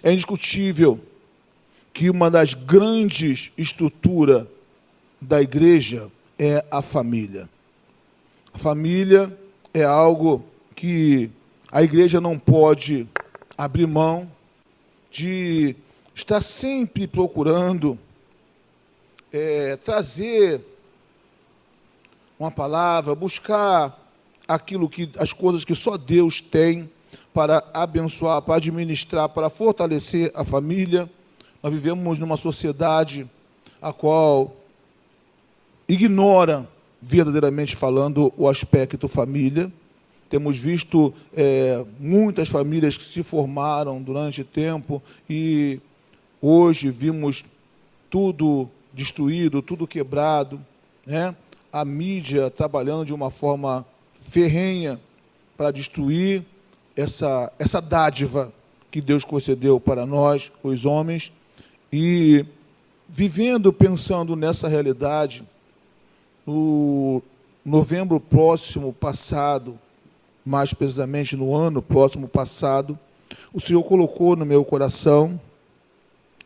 É indiscutível que uma das grandes estruturas da igreja é a família. A família é algo que a igreja não pode abrir mão de estar sempre procurando trazer uma palavra, buscar as coisas que só Deus tem para abençoar, para administrar, para fortalecer a família. Nós vivemos numa sociedade a qual ignora, verdadeiramente falando, o aspecto família. Temos visto muitas famílias que se formaram durante tempo e hoje vimos tudo destruído, tudo quebrado, né? A mídia trabalhando de uma forma ferrenha para destruir essa dádiva que Deus concedeu para nós, os homens, e vivendo, pensando nessa realidade, no novembro próximo passado, mais precisamente no ano próximo passado, o Senhor colocou no meu coração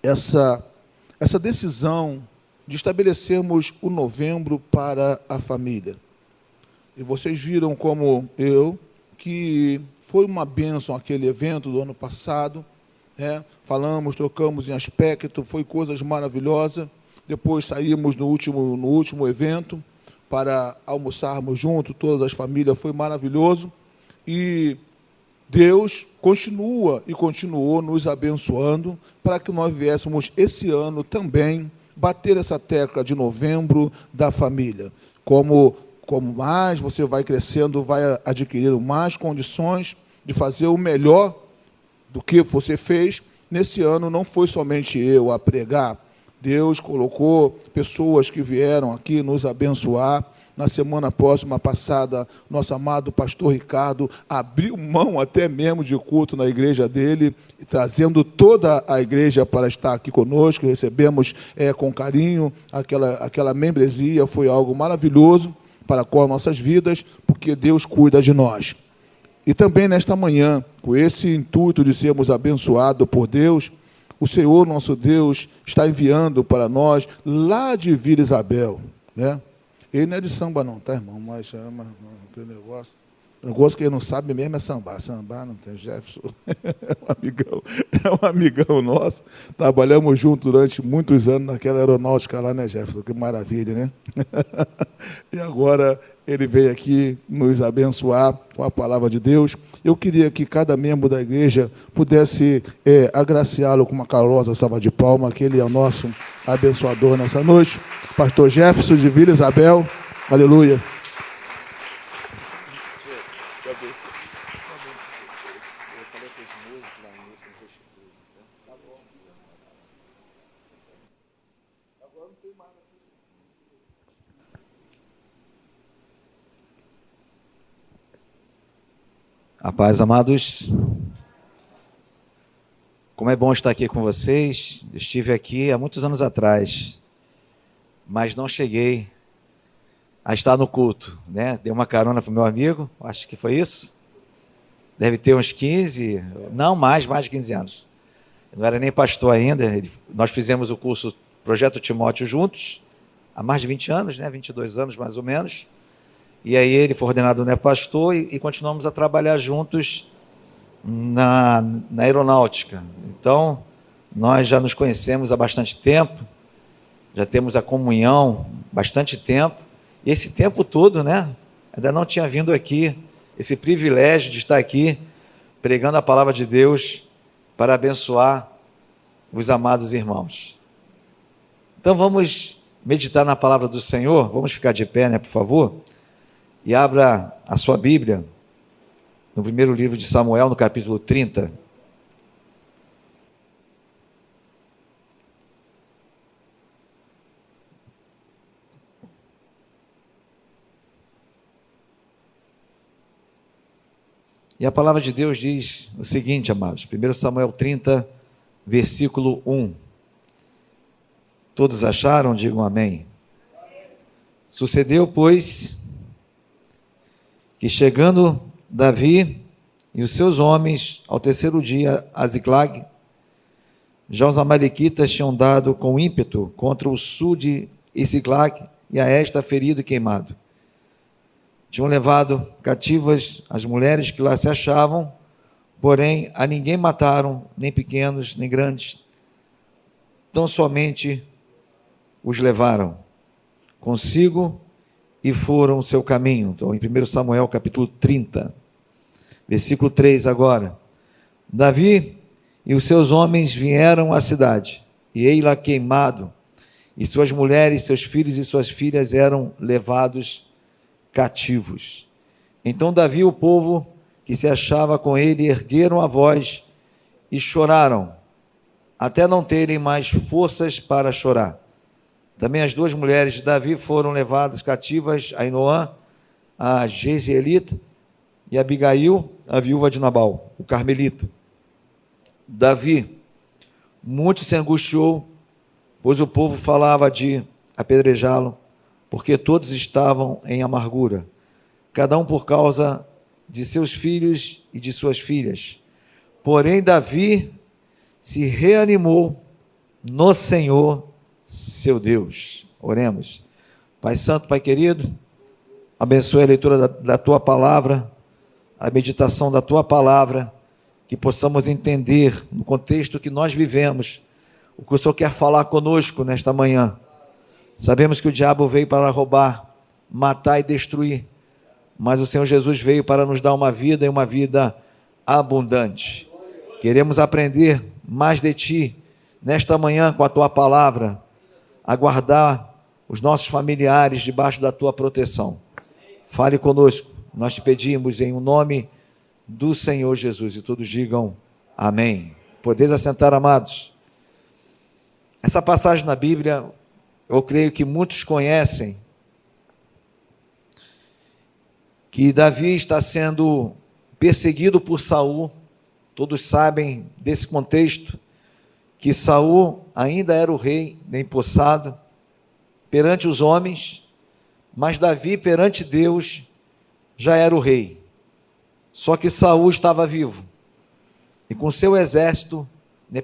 essa decisão de estabelecermos o novembro para a família. E vocês viram como eu, que foi uma bênção aquele evento do ano passado, né? Falamos, trocamos em aspecto, foi coisas maravilhosas. Depois saímos no último evento para almoçarmos juntos, todas as famílias, foi maravilhoso. E Deus continua e continuou nos abençoando para que nós viéssemos esse ano também bater essa tecla de novembro da família. Como mais você vai crescendo, vai adquirindo mais condições de fazer o melhor do que você fez. Nesse ano não foi somente eu a pregar. Deus colocou pessoas que vieram aqui nos abençoar. Na semana próxima passada, nosso amado pastor Ricardo abriu mão até mesmo de culto na igreja dele, trazendo toda a igreja para estar aqui conosco. Recebemos com carinho aquela membresia, foi algo maravilhoso para com as nossas vidas, porque Deus cuida de nós. E também nesta manhã, com esse intuito de sermos abençoados por Deus, o Senhor, nosso Deus, está enviando para nós, lá de Vila Isabel, né? Ele não é de samba não, tá, irmão? Mas não tem negócio. O negócio que ele não sabe mesmo é sambar. Sambar não tem. Jefferson é um amigão nosso. Trabalhamos juntos durante muitos anos naquela aeronáutica lá, né, Jefferson? Que maravilha, né? E agora ele veio aqui nos abençoar com a palavra de Deus. Eu queria que cada membro da igreja pudesse agraciá-lo com uma calorosa salva de palmas, que ele é o nosso abençoador nessa noite. Pastor Jefferson de Vila Isabel. Aleluia. A paz, amados. Como é bom estar aqui com vocês. Eu estive aqui há muitos anos atrás, mas não cheguei a estar no culto, né? Dei uma carona para o meu amigo, acho que foi isso. Deve ter uns 15, não mais de 15 anos. Eu não era nem pastor ainda. Nós fizemos o curso Projeto Timóteo juntos, há mais de 20 anos, né? 22 anos mais ou menos. E aí ele foi ordenado, né, pastor, e continuamos a trabalhar juntos na aeronáutica. Então, nós já nos conhecemos há bastante tempo, já temos a comunhão bastante tempo, e esse tempo todo, né, ainda não tinha vindo aqui, esse privilégio de estar aqui, pregando a palavra de Deus para abençoar os amados irmãos. Então, vamos meditar na palavra do Senhor. Vamos ficar de pé, né, por favor? E abra a sua Bíblia no primeiro livro de Samuel, no capítulo 30. E a palavra de Deus diz o seguinte, amados, 1 Samuel 30, versículo 1. Todos acharam? Digam amém. Sucedeu, pois, que chegando Davi e os seus homens ao terceiro dia a Ziclag, Já os amalequitas tinham dado com ímpeto contra o sul de Ziclag e a esta ferido e queimado. Tinham levado cativas as mulheres que lá se achavam, porém a ninguém mataram, nem pequenos, nem grandes, tão somente os levaram consigo e foram o seu caminho. Então, em 1 Samuel, capítulo 30, versículo 3 agora. Davi e os seus homens vieram à cidade, e ei-la queimado, e suas mulheres, seus filhos e suas filhas eram levados cativos. Então Davi e o povo que se achava com ele ergueram a voz e choraram, até não terem mais forças para chorar. Também as duas mulheres de Davi foram levadas cativas, Ainoã, a Jezreelita, e Abigail, a viúva de Nabal, o carmelita. Davi muito se angustiou, pois o povo falava de apedrejá-lo, porque todos estavam em amargura, cada um por causa de seus filhos e de suas filhas. Porém, Davi se reanimou no Senhor, seu Deus. Oremos. Pai Santo, Pai querido, abençoe a leitura da Tua Palavra, a meditação da Tua Palavra, que possamos entender, no contexto que nós vivemos, o que o Senhor quer falar conosco nesta manhã. Sabemos que o diabo veio para roubar, matar e destruir, mas o Senhor Jesus veio para nos dar uma vida e uma vida abundante. Queremos aprender mais de Ti nesta manhã com a Tua Palavra, a guardar os nossos familiares debaixo da Tua proteção. Fale conosco, nós te pedimos em nome do Senhor Jesus, e todos digam amém. Podeis assentar, amados. Essa passagem na Bíblia, eu creio que muitos conhecem, que Davi está sendo perseguido por Saul. Todos sabem desse contexto, que Saul ainda era o rei, empossado perante os homens, mas Davi perante Deus já era o rei. Só que Saul estava vivo, e com seu exército,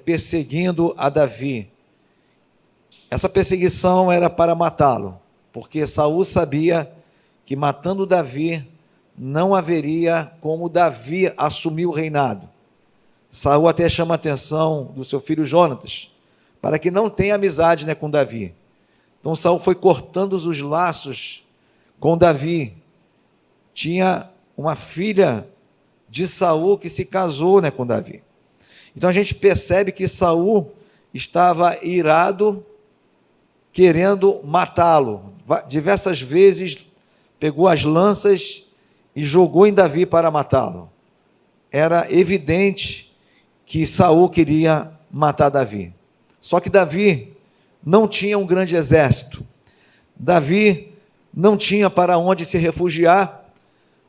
perseguindo a Davi. Essa perseguição era para matá-lo, porque Saul sabia que matando Davi, não haveria como Davi assumir o reinado. Saul até chama a atenção do seu filho Jonatas, para que não tenha amizade com Davi. Então Saul foi cortando os laços com Davi. Tinha uma filha de Saul que se casou com Davi. Então a gente percebe que Saul estava irado, querendo matá-lo. Diversas vezes pegou as lanças e jogou em Davi para matá-lo. Era evidente que Saul queria matar Davi. Só que Davi não tinha um grande exército. Davi não tinha para onde se refugiar,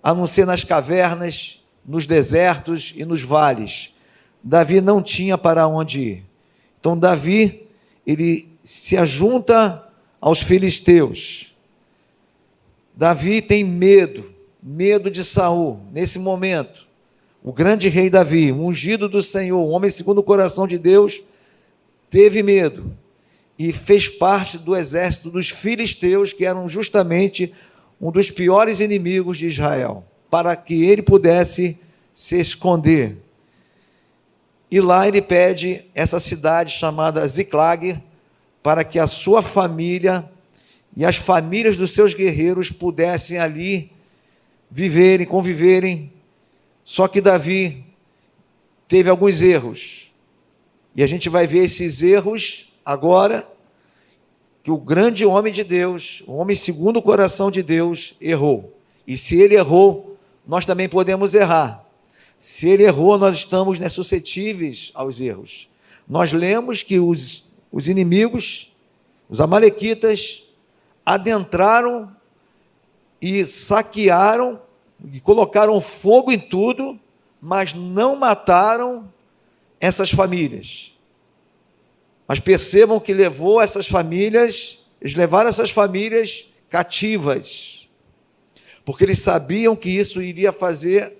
a não ser nas cavernas, nos desertos e nos vales. Davi não tinha para onde ir. Então Davi, ele se ajunta aos filisteus. Davi tem medo de Saul. Nesse momento, o grande rei Davi, o ungido do Senhor, o homem segundo o coração de Deus, teve medo e fez parte do exército dos filisteus, que eram justamente um dos piores inimigos de Israel, para que ele pudesse se esconder. E lá ele pede essa cidade chamada Ziclag, para que a sua família e as famílias dos seus guerreiros pudessem ali viverem, conviverem. Só que Davi teve alguns erros, e a gente vai ver esses erros agora, que o grande homem de Deus, o homem segundo o coração de Deus, errou. E se ele errou, nós também podemos errar. Se ele errou, nós estamos suscetíveis aos erros. Nós lemos que os inimigos, os amalequitas, adentraram e saquearam e colocaram fogo em tudo, mas não mataram essas famílias. Mas percebam que levou essas famílias, eles levaram essas famílias cativas, porque eles sabiam que isso iria fazer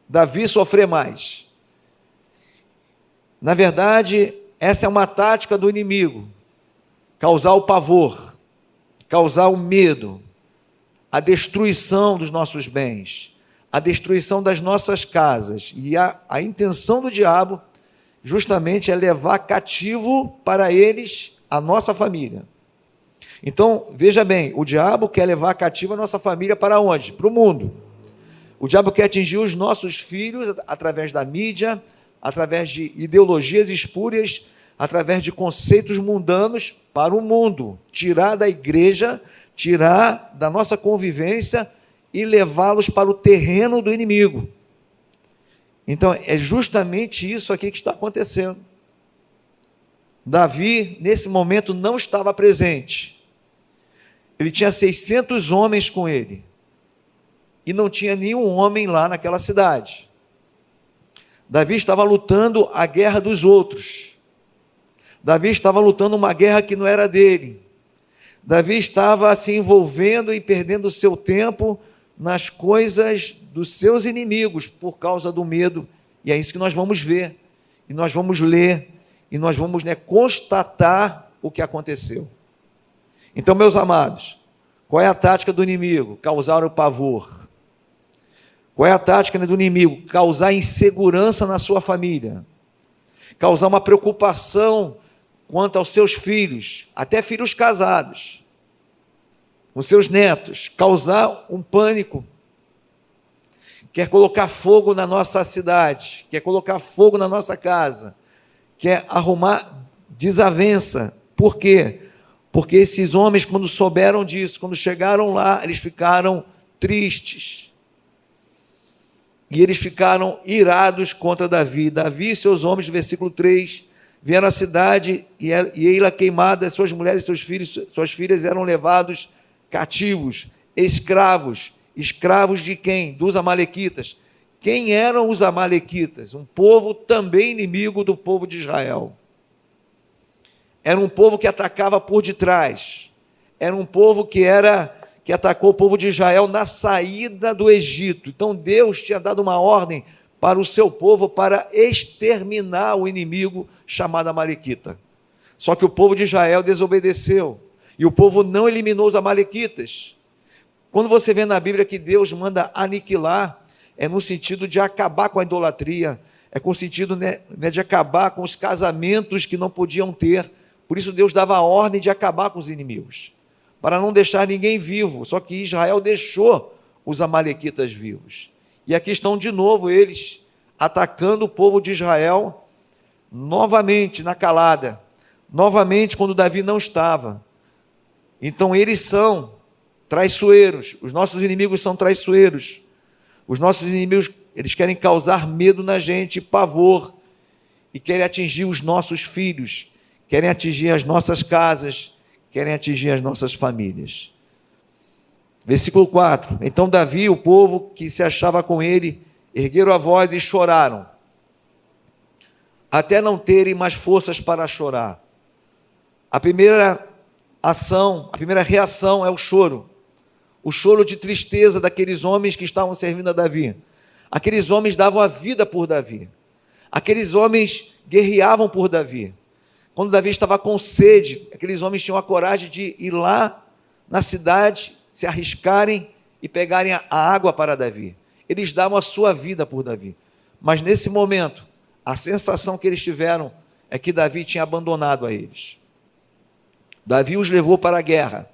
Davi sofrer mais. Na verdade, Essa é uma tática do inimigo, causar o pavor, causar o medo, a destruição dos nossos bens, a destruição das nossas casas. E a intenção do diabo justamente é levar cativo para eles a nossa família. Então, veja bem, o diabo quer levar cativo a nossa família para onde? Para o mundo. O diabo quer atingir os nossos filhos através da mídia, através de ideologias espúrias, através de conceitos mundanos para o mundo. Tirar da igreja, tirar da nossa convivência e levá-los para o terreno do inimigo. Então, é justamente isso aqui que está acontecendo. Davi, nesse momento, não estava presente. Ele tinha 600 homens com ele. E não tinha nenhum homem lá naquela cidade. Davi estava lutando a guerra dos outros. Davi estava lutando uma guerra que não era dele. Davi estava se envolvendo e perdendo o seu tempo nas coisas dos seus inimigos por causa do medo. E é isso que nós vamos ver, e nós vamos ler, e nós vamos constatar o que aconteceu. Então, meus amados, qual é a tática do inimigo? Causar o pavor. Qual é a tática do inimigo? Causar insegurança na sua família, causar uma preocupação quanto aos seus filhos, até filhos casados, os seus netos, causar um pânico, quer colocar fogo na nossa cidade, quer colocar fogo na nossa casa, quer arrumar desavença. Por quê? Porque esses homens, quando souberam disso, quando chegaram lá, eles ficaram tristes. E eles ficaram irados contra Davi. Davi e seus homens, versículo 3, vieram à cidade e ela queimada, suas mulheres e seus filhos, suas filhas eram levados cativos, escravos. Escravos de quem? Dos amalequitas. Quem eram os amalequitas? Um povo também inimigo do povo de Israel. Era um povo que atacava por detrás. Era um povo que atacou o povo de Israel na saída do Egito. Então Deus tinha dado uma ordem para o seu povo para exterminar o inimigo chamado amalequita. Só que o povo de Israel desobedeceu, e o povo não eliminou os amalequitas. Quando você vê na Bíblia que Deus manda aniquilar, é no sentido de acabar com a idolatria, é com o sentido de acabar com os casamentos que não podiam ter. Por isso Deus dava a ordem de acabar com os inimigos, para não deixar ninguém vivo. Só que Israel deixou os amalequitas vivos. E aqui estão de novo eles, atacando o povo de Israel, novamente na calada, novamente quando Davi não estava. Então eles são traiçoeiros, os nossos inimigos são traiçoeiros. Os nossos inimigos, eles querem causar medo na gente, pavor, e querem atingir os nossos filhos, querem atingir as nossas casas, querem atingir as nossas famílias. Versículo 4, então Davi e o povo que se achava com ele, ergueram a voz e choraram, até não terem mais forças para chorar. A primeira ação, a primeira reação é o choro de tristeza daqueles homens que estavam servindo a Davi. Aqueles homens davam a vida por Davi, aqueles homens guerreavam por Davi. Quando Davi estava com sede, aqueles homens tinham a coragem de ir lá na cidade, se arriscarem e pegarem a água para Davi. Eles davam a sua vida por Davi. Mas nesse momento, a sensação que eles tiveram é que Davi tinha abandonado a eles. Davi os levou para a guerra.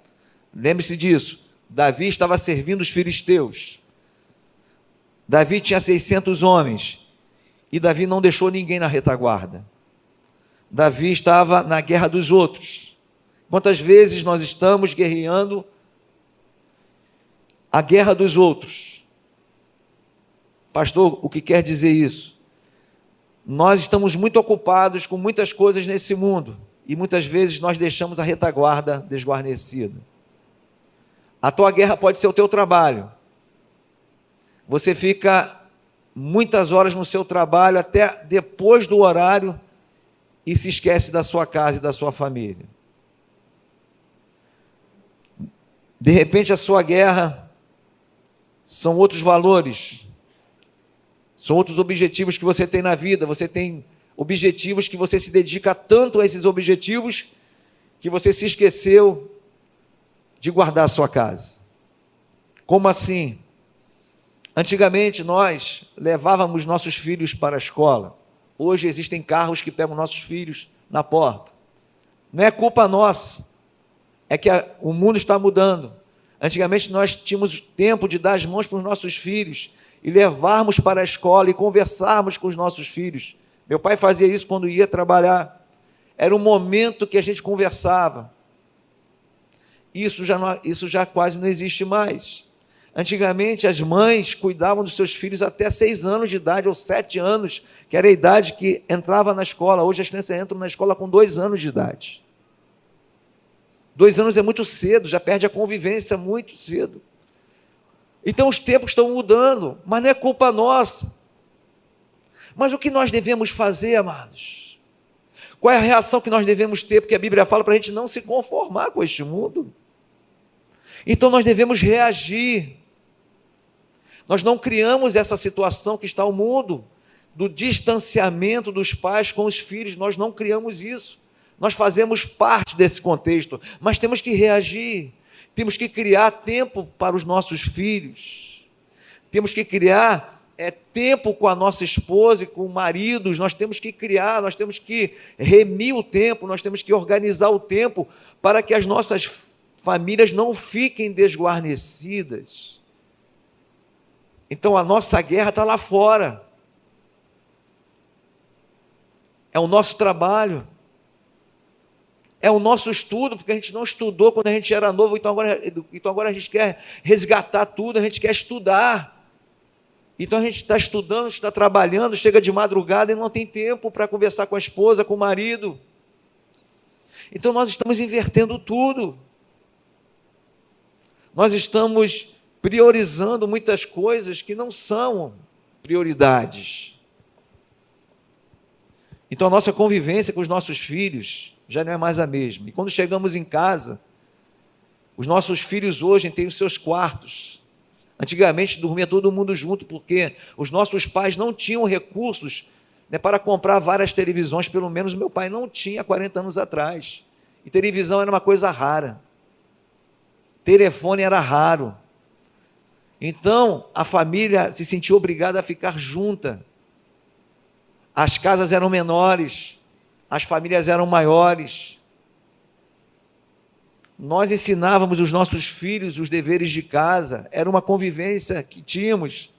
Lembre-se disso. Davi estava servindo os filisteus. Davi tinha 600 homens. E Davi não deixou ninguém na retaguarda. Davi estava na guerra dos outros. Quantas vezes nós estamos guerreando a guerra dos outros? Pastor, o que quer dizer isso? Nós estamos muito ocupados com muitas coisas nesse mundo e muitas vezes nós deixamos a retaguarda desguarnecida. A tua guerra pode ser o teu trabalho. Você fica muitas horas no seu trabalho até depois do horário e se esquece da sua casa e da sua família. De repente a sua guerra são outros valores, são outros objetivos que você tem na vida. Você tem objetivos que você se dedica tanto a esses objetivos que você se esqueceu de guardar a sua casa. Como assim? Antigamente nós levávamos nossos filhos para a escola. Hoje existem carros que pegam nossos filhos na porta. Não é culpa nossa, é que o mundo está mudando. Antigamente nós tínhamos tempo de dar as mãos para os nossos filhos e levarmos para a escola e conversarmos com os nossos filhos. Meu pai fazia isso quando ia trabalhar. Era um momento que a gente conversava. Isso já quase não existe mais. Antigamente as mães cuidavam dos seus filhos até 6 anos de idade ou 7 anos, que era a idade que entrava na escola. Hoje as crianças entram na escola com 2 anos de idade. 2 anos é muito cedo, já perde a convivência muito cedo. Então os tempos estão mudando, mas não é culpa nossa. Mas o que nós devemos fazer, amados? Qual é a reação que nós devemos ter? Porque a Bíblia fala para a gente não se conformar com este mundo. Então nós devemos reagir. Nós não criamos essa situação que está o mundo, do distanciamento dos pais com os filhos. Nós não criamos isso. Nós fazemos parte desse contexto, mas temos que reagir. Temos que criar tempo para os nossos filhos. Temos que criar tempo com a nossa esposa e com maridos. Nós temos que criar, nós temos que remir o tempo, nós temos que organizar o tempo para que as nossas famílias não fiquem desguarnecidas. Então a nossa guerra está lá fora. É o nosso trabalho. É o nosso estudo, porque a gente não estudou quando a gente era novo, então agora a gente quer resgatar tudo, a gente quer estudar. Então a gente está estudando, está trabalhando, chega de madrugada e não tem tempo para conversar com a esposa, com o marido. Então nós estamos invertendo tudo. Nós estamos priorizando muitas coisas que não são prioridades. Então a nossa convivência com os nossos filhos já não é mais a mesma. E quando chegamos em casa, os nossos filhos hoje têm os seus quartos. Antigamente dormia todo mundo junto, porque os nossos pais não tinham recursos, né, para comprar várias televisões, pelo menos meu pai não tinha 40 anos atrás. E televisão era uma coisa rara. Telefone era raro. Então, a família se sentia obrigada a ficar junta. As casas eram menores, as famílias eram maiores. Nós ensinávamos os nossos filhos os deveres de casa, era uma convivência que tínhamos.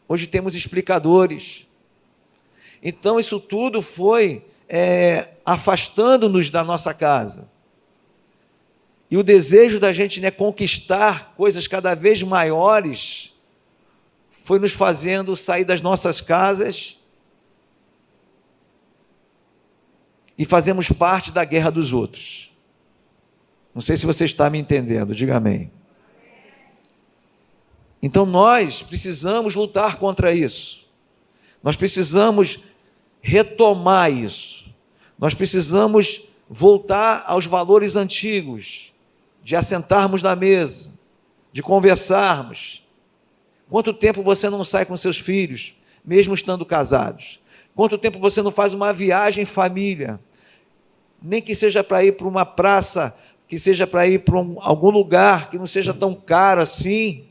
Hoje temos explicadores. Então, isso tudo foi afastando-nos da nossa casa. E o desejo da gente, né, conquistar coisas cada vez maiores foi nos fazendo sair das nossas casas e fazemos parte da guerra dos outros. Não sei se você está me entendendo, diga amém. Então nós precisamos lutar contra isso. Nós precisamos retomar isso. Nós precisamos voltar aos valores antigos, de assentarmos na mesa, de conversarmos. Quanto tempo você não sai com seus filhos, mesmo estando casados? Quanto tempo você não faz uma viagem em família? Nem que seja para ir para uma praça, que seja para ir para algum lugar que não seja tão caro assim.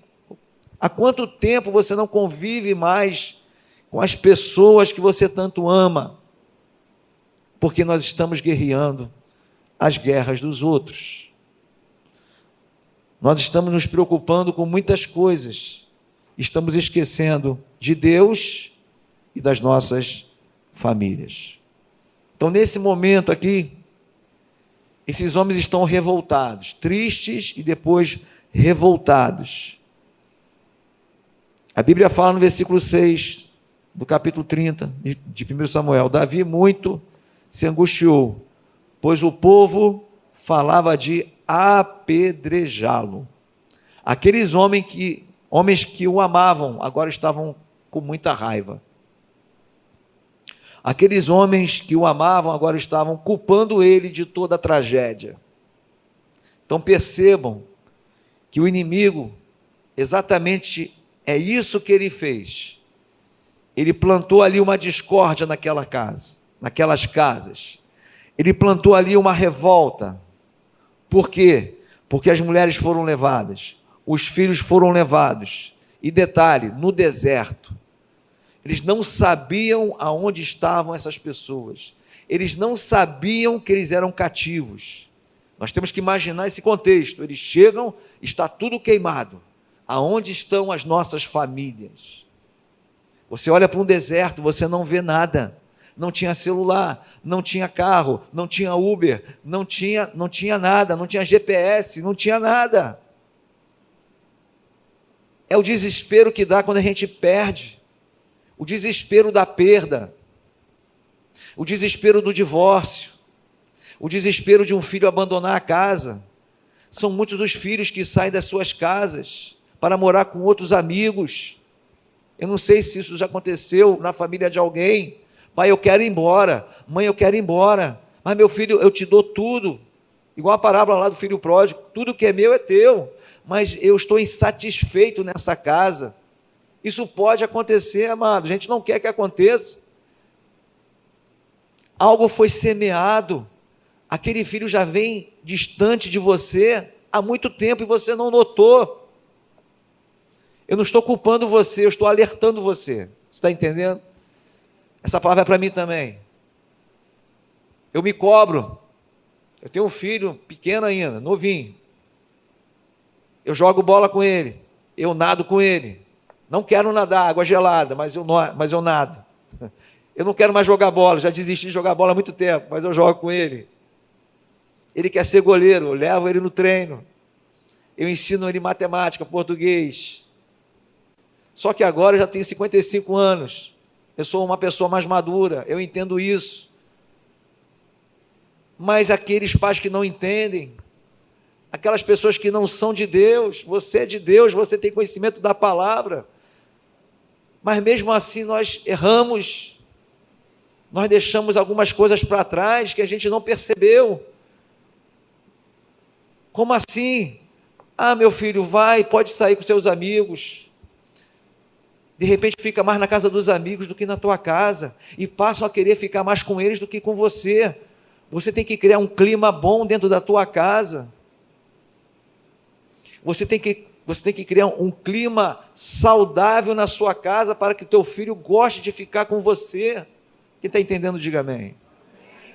Há quanto tempo você não convive mais com as pessoas que você tanto ama? Porque nós estamos guerreando as guerras dos outros. Nós estamos nos preocupando com muitas coisas. Estamos esquecendo de Deus e das nossas famílias. Então, nesse momento aqui, esses homens estão revoltados, tristes e depois revoltados. A Bíblia fala no versículo 6, do capítulo 30 de 1 Samuel: Davi muito se angustiou, pois o povo falava de apedrejá-lo. Aqueles homens que o amavam, agora estavam com muita raiva. Aqueles homens que o amavam, agora estavam culpando ele de toda a tragédia. Então percebam que o inimigo, exatamente é isso que ele fez. Ele plantou ali uma discórdia naquela casa. naquelas casas. Ele plantou ali uma revolta. Por quê? Porque as mulheres foram levadas, os filhos foram levados. E detalhe, no deserto, eles não sabiam aonde estavam essas pessoas. Eles não sabiam que eles eram cativos. Nós temos que imaginar esse contexto. Eles chegam, está tudo queimado. Aonde estão as nossas famílias? Você olha para um deserto, você não vê nada. Não tinha celular, não tinha carro, não tinha Uber, não tinha nada, não tinha GPS, não tinha nada. É o desespero que dá quando a gente perde, o desespero da perda, o desespero do divórcio, o desespero de um filho abandonar a casa. São muitos os filhos que saem das suas casas para morar com outros amigos. Eu não sei se isso já aconteceu na família de alguém. Pai, eu quero ir embora. Mãe, eu quero ir embora. Mas meu filho, eu te dou tudo. Igual a parábola lá do filho pródigo. Tudo que é meu é teu. Mas eu estou insatisfeito nessa casa. Isso pode acontecer, amado. A gente não quer que aconteça. Algo foi semeado. Aquele filho já vem distante de você há muito tempo e você não notou. Eu não estou culpando você, eu estou alertando você. Você está entendendo? Essa palavra é para mim também. Eu me cobro. Eu tenho um filho pequeno ainda, novinho. Eu jogo bola com ele. Eu nado com ele. Não quero nadar, água gelada, mas eu nado. Eu não quero mais jogar bola, já desisti de jogar bola há muito tempo, mas eu jogo com ele. Ele quer ser goleiro, eu levo ele no treino. Eu ensino ele matemática, português. Só que agora eu já tenho 55 anos. Eu sou uma pessoa mais madura, eu entendo isso. Mas aqueles pais que não entendem, aquelas pessoas que não são de Deus, você é de Deus, você tem conhecimento da palavra, mas mesmo assim nós erramos, nós deixamos algumas coisas para trás que a gente não percebeu. Como assim? Ah, meu filho, vai, pode sair com seus amigos. De repente fica mais na casa dos amigos do que na tua casa, e passam a querer ficar mais com eles do que com você. Você tem que criar um clima bom dentro da tua casa. Você tem que criar um clima saudável na sua casa para que teu filho goste de ficar com você. Quem está entendendo, diga amém.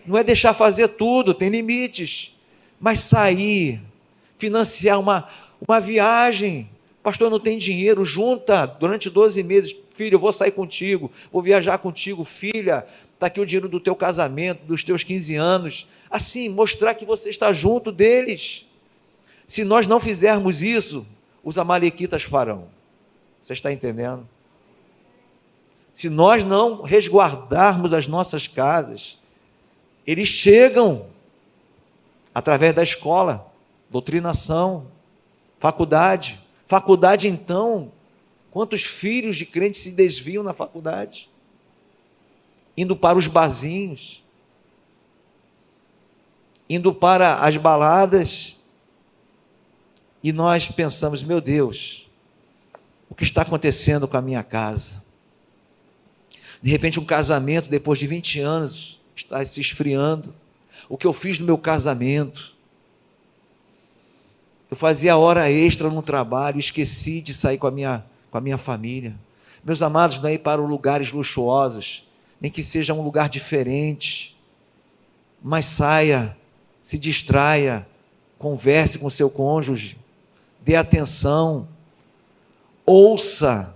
Não é deixar fazer tudo, tem limites, mas sair, financiar uma viagem. Pastor, não tem dinheiro, junta durante 12 meses, filho, eu vou sair contigo, vou viajar contigo, filha, está aqui o dinheiro do teu casamento, dos teus 15 anos, assim, mostrar que você está junto deles. Se nós não fizermos isso, os amalequitas farão. Você está entendendo? Se nós não resguardarmos as nossas casas, eles chegam através da escola, doutrinação, faculdade. Faculdade, então, quantos filhos de crentes se desviam na faculdade? Indo para os barzinhos, indo para as baladas, e nós pensamos, meu Deus, o que está acontecendo com a minha casa? De repente um casamento, depois de 20 anos, está se esfriando. O que eu fiz no meu casamento? Eu fazia hora extra no trabalho, esqueci de sair com a minha família. Meus amados, não é ir para lugares luxuosos, nem que seja um lugar diferente, mas saia, se distraia, converse com seu cônjuge, dê atenção, ouça.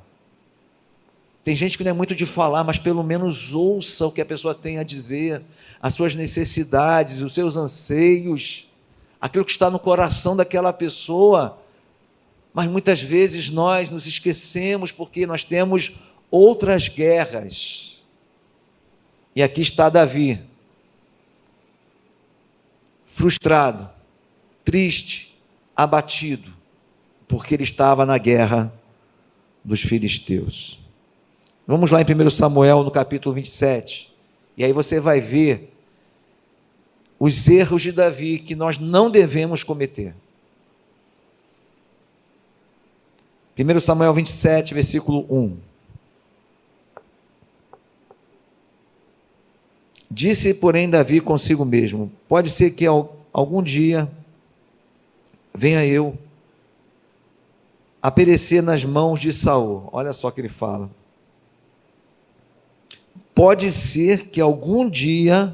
Tem gente que não é muito de falar, mas pelo menos ouça o que a pessoa tem a dizer, as suas necessidades, os seus anseios, aquilo que está no coração daquela pessoa. Mas muitas vezes nós nos esquecemos porque nós temos outras guerras. E aqui está Davi, frustrado, triste, abatido, porque ele estava na guerra dos filisteus. Vamos lá em 1 Samuel, no capítulo 27, e aí você vai ver os erros de Davi que nós não devemos cometer. 1 Samuel 27, versículo 1. Disse, porém, Davi consigo mesmo: pode ser que algum dia venha eu a perecer nas mãos de Saul. Olha só o que ele fala. Pode ser que algum dia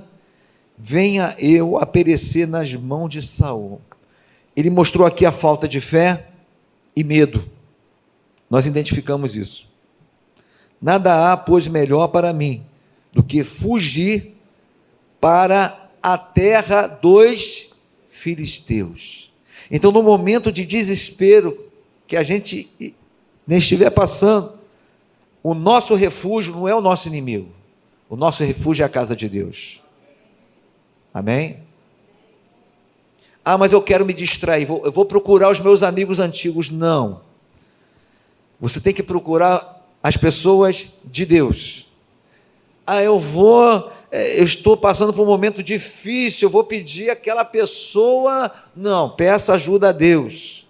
venha eu a perecer nas mãos de Saul. Ele mostrou aqui a falta de fé e medo. Nós identificamos isso. Nada há, pois, melhor para mim do que fugir para a terra dos filisteus. Então, no momento de desespero que a gente estiver passando, o nosso refúgio não é o nosso inimigo. O nosso refúgio é a casa de Deus. Amém? Ah, mas eu quero me distrair, eu vou procurar os meus amigos antigos. Não. Você tem que procurar as pessoas de Deus. Ah, eu estou passando por um momento difícil, eu vou pedir àquela pessoa. Não, peça ajuda a Deus.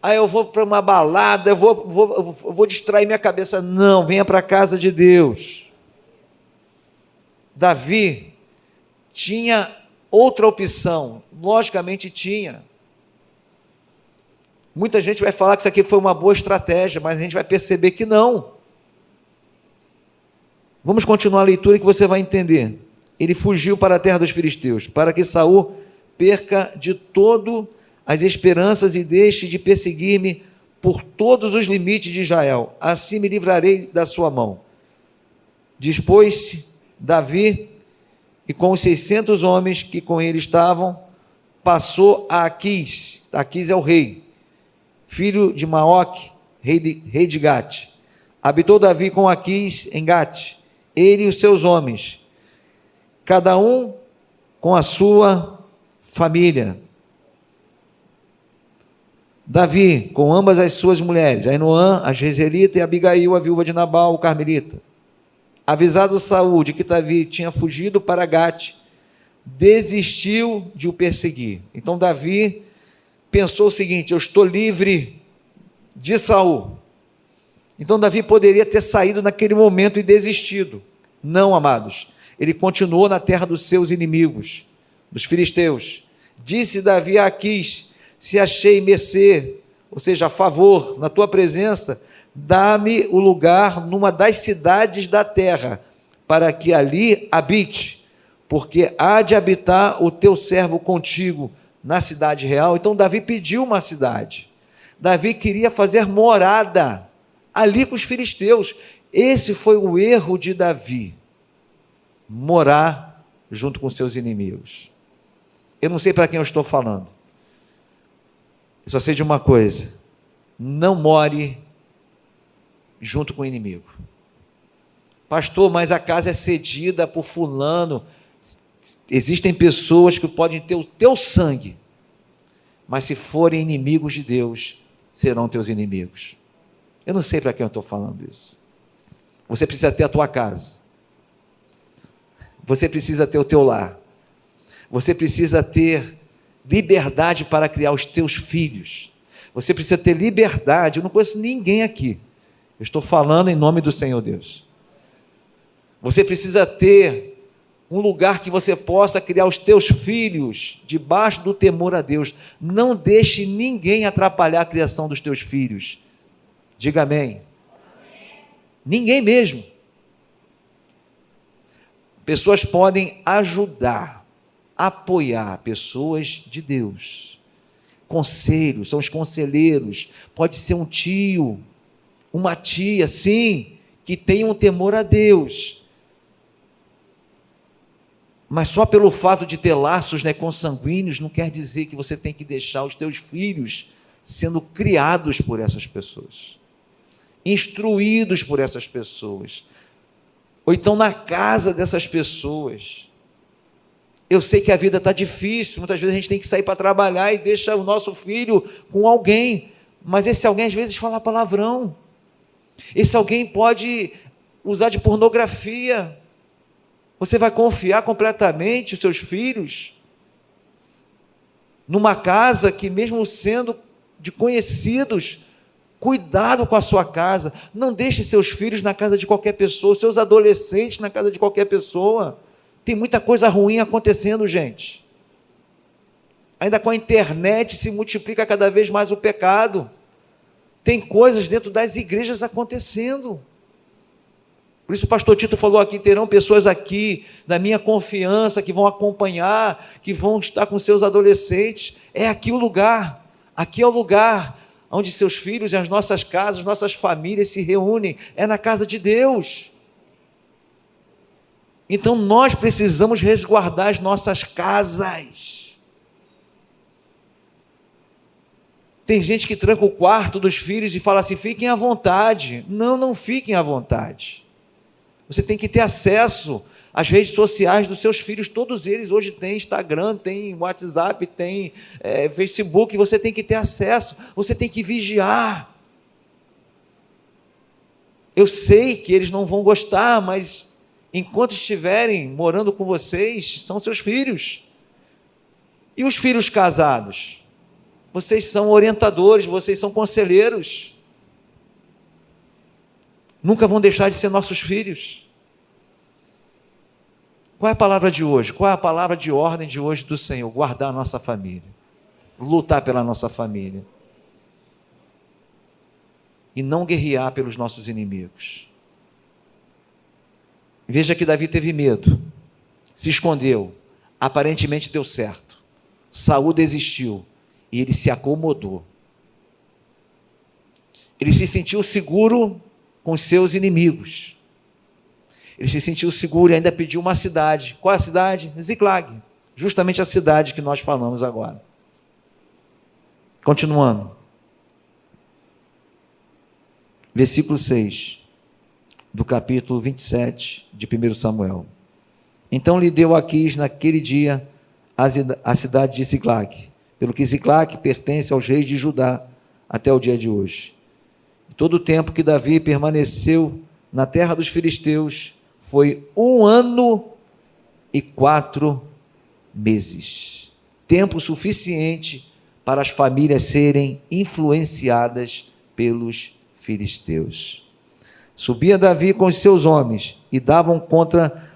Ah, eu vou para uma balada, eu vou distrair minha cabeça. Não, venha para a casa de Deus. Davi tinha outra opção, logicamente tinha. Muita gente vai falar que isso aqui foi uma boa estratégia, mas a gente vai perceber que não. Vamos continuar a leitura que você vai entender. Ele fugiu para a terra dos filisteus, para que Saul perca de todo as esperanças e deixe de perseguir-me por todos os limites de Israel. Assim me livrarei da sua mão. Dispôs-se Davi, e com os 600 homens que com ele estavam, passou a Aquis. Aquis é o rei, filho de Maoque, rei de Gate. Habitou Davi com Aquis em Gate, ele e os seus homens, cada um com a sua família. Davi, com ambas as suas mulheres, Ainoã, a jezreelita, e Abigail, a viúva de Nabal, o carmelita. Avisado Saul de que Davi tinha fugido para Gate, desistiu de o perseguir. Então Davi pensou o seguinte: eu estou livre de Saul. Então Davi poderia ter saído naquele momento e desistido. Não, amados. Ele continuou na terra dos seus inimigos, dos filisteus. Disse Davi a Aquis: se achei mercê, ou seja, a favor, na tua presença, dá-me o lugar numa das cidades da terra, para que ali habite, porque há de habitar o teu servo contigo na cidade real. Então Davi pediu uma cidade. Davi queria fazer morada ali com os filisteus. Esse foi o erro de Davi, morar junto com seus inimigos. Eu não sei para quem eu estou falando. Eu só sei de uma coisa: não more junto com o inimigo. Pastor, mas a casa é cedida por fulano. Existem pessoas que podem ter o teu sangue, mas se forem inimigos de Deus, serão teus inimigos. Eu não sei para quem eu estou falando isso. Você precisa ter a tua casa. Você precisa ter o teu lar. Você precisa ter liberdade para criar os teus filhos. Você precisa ter liberdade. Eu não conheço ninguém aqui. Eu estou falando em nome do Senhor Deus. Você precisa ter um lugar que você possa criar os teus filhos debaixo do temor a Deus. Não deixe ninguém atrapalhar a criação dos teus filhos. Diga amém. Ninguém mesmo. Pessoas podem ajudar, apoiar pessoas de Deus. Conselhos, são os conselheiros. Pode ser um tio, uma tia, sim, que tenha um temor a Deus. Mas só pelo fato de ter laços consanguíneos não quer dizer que você tem que deixar os teus filhos sendo criados por essas pessoas, instruídos por essas pessoas, ou então na casa dessas pessoas. Eu sei que a vida está difícil, muitas vezes a gente tem que sair para trabalhar e deixa o nosso filho com alguém, mas esse alguém às vezes fala palavrão, esse alguém pode usar de pornografia. Você vai confiar completamente os seus filhos numa casa que, mesmo sendo de conhecidos, Cuidado com a sua casa. Não deixe seus filhos na casa de qualquer pessoa, seus adolescentes na casa de qualquer pessoa. Tem muita coisa ruim acontecendo, gente. Ainda com a internet se multiplica cada vez mais o pecado. Tem coisas dentro das igrejas acontecendo. Por isso o pastor Tito falou aqui, terão pessoas aqui da minha confiança que vão acompanhar, que vão estar com seus adolescentes. É aqui o lugar. Aqui é o lugar onde seus filhos e as nossas casas, nossas famílias se reúnem. É na casa de Deus. Então nós precisamos resguardar as nossas casas. Tem gente que tranca o quarto dos filhos e fala assim, fiquem à vontade. Não, não fiquem à vontade. Você tem que ter acesso às redes sociais dos seus filhos. Todos eles hoje têm Instagram, têm WhatsApp, têm Facebook. Você tem que ter acesso. Você tem que vigiar. Eu sei que eles não vão gostar, mas enquanto estiverem morando com vocês, são seus filhos. E os filhos casados? Vocês são orientadores, vocês são conselheiros. Nunca vão deixar de ser nossos filhos. Qual é a palavra de hoje? Qual é a palavra de ordem de hoje do Senhor? Guardar a nossa família. Lutar pela nossa família. E não guerrear pelos nossos inimigos. Veja que Davi teve medo. Se escondeu. Aparentemente deu certo. Saul desistiu. E ele se acomodou. Ele se sentiu seguro com os seus inimigos. Ele se sentiu seguro e ainda pediu uma cidade. Qual é a cidade? Ziclag. Justamente a cidade que nós falamos agora. Continuando. Versículo 6 do capítulo 27 de 1 Samuel. Então lhe deu Aquis naquele dia a cidade de Ziclag, pelo que Ziclag pertence aos reis de Judá até o dia de hoje. Todo o tempo que Davi permaneceu na terra dos filisteus foi 1 ano e 4 meses. Tempo suficiente para as famílias serem influenciadas pelos filisteus. Subia Davi com os seus homens e davam contra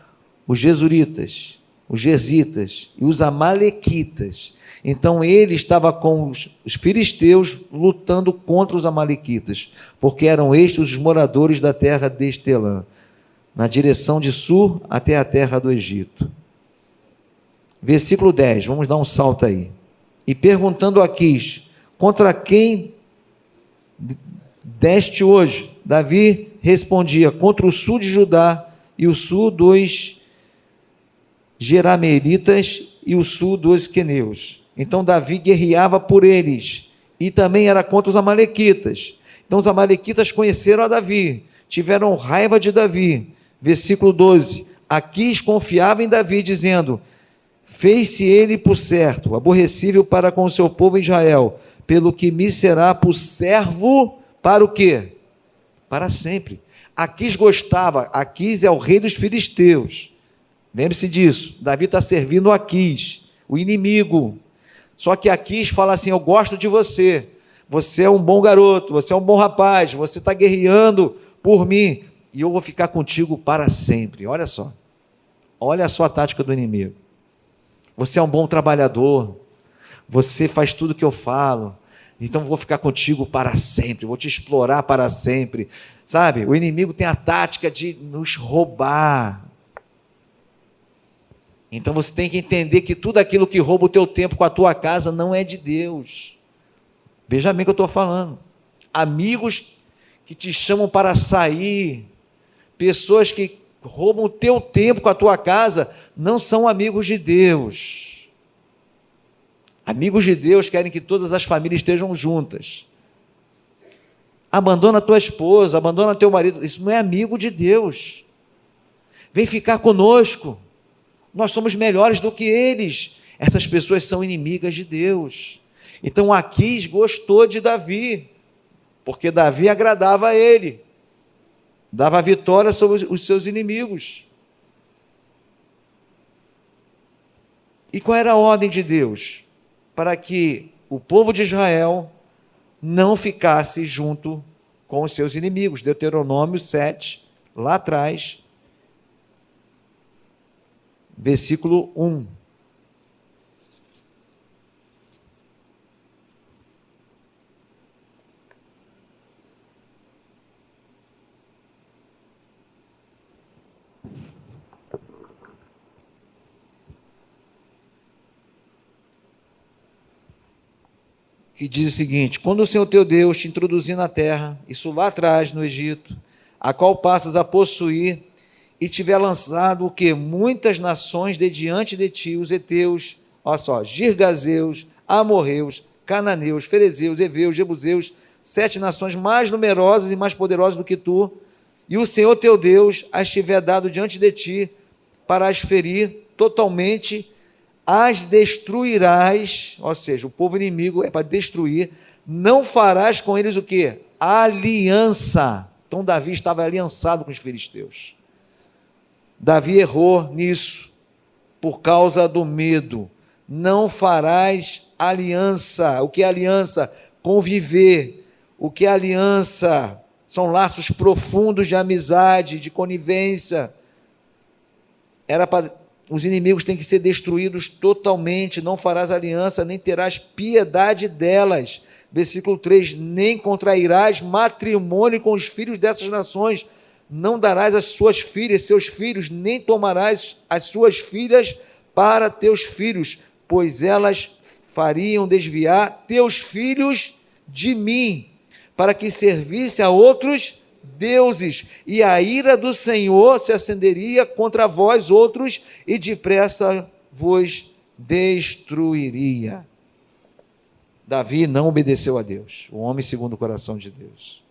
os Gesuritas, os Gerzitas e os Amalequitas. Então ele estava com os filisteus lutando contra os amalequitas, porque eram estes os moradores da terra de Estelã, na direção de sul até a terra do Egito. Versículo 10, vamos dar um salto aí. E perguntando a Aquis, contra quem deste hoje? Davi respondia, contra o sul de Judá e o sul dos Jeramelitas e o sul dos Queneus. Então Davi guerreava por eles, e também era contra os amalequitas. Então os amalequitas conheceram a Davi, tiveram raiva de Davi. Versículo 12, Aquis confiava em Davi, dizendo, fez-se ele por certo, aborrecível para com o seu povo Israel, pelo que me será por servo, para o quê? Para sempre. Aquis gostava, Aquis é o rei dos filisteus, lembre-se disso, Davi está servindo Aquis, o inimigo. Só que Aquis fala assim, eu gosto de você, você é um bom garoto, você é um bom rapaz, você está guerreando por mim, e eu vou ficar contigo para sempre. Olha só a tática do inimigo. Você é um bom trabalhador, você faz tudo o que eu falo, então eu vou ficar contigo para sempre, vou te explorar para sempre. Sabe, o inimigo tem a tática de nos roubar. Então você tem que entender que tudo aquilo que rouba o teu tempo com a tua casa não é de Deus. Veja bem o que eu estou falando. Amigos que te chamam para sair, pessoas que roubam o teu tempo com a tua casa, não são amigos de Deus. Amigos de Deus querem que todas as famílias estejam juntas. Abandona a tua esposa, abandona teu marido, isso não é amigo de Deus. Vem ficar conosco. Nós somos melhores do que eles. Essas pessoas são inimigas de Deus. Então Aquis gostou de Davi, porque Davi agradava a ele, dava vitória sobre os seus inimigos. E qual era a ordem de Deus? Para que o povo de Israel não ficasse junto com os seus inimigos. Deuteronômio 7, lá atrás, versículo 1. Que diz o seguinte: quando o Senhor teu Deus te introduzir na terra, isso lá atrás no Egito, a qual passas a possuir, e tiver lançado o que? Muitas nações de diante de ti, os heteus, olha só, girgazeus, amorreus, cananeus, ferezeus, heveus, jebuseus, 7 nações mais numerosas e mais poderosas do que tu, e o Senhor teu Deus as tiver dado diante de ti, para as ferir totalmente, as destruirás, ou seja, o povo inimigo é para destruir, não farás com eles o quê? Aliança. Então Davi estava aliançado com os filisteus. Davi errou nisso, por causa do medo. Não farás aliança. O que é aliança? Conviver. O que é aliança? São laços profundos de amizade, de conivência. Os inimigos têm que ser destruídos totalmente, não farás aliança, nem terás piedade delas. Versículo 3, nem contrairás matrimônio com os filhos dessas nações, não darás as suas filhas, seus filhos, nem tomarás as suas filhas para teus filhos, pois elas fariam desviar teus filhos de mim, para que servisse a outros deuses, e a ira do Senhor se acenderia contra vós outros, e depressa vos destruiria. Davi não obedeceu a Deus, o homem segundo o coração de Deus.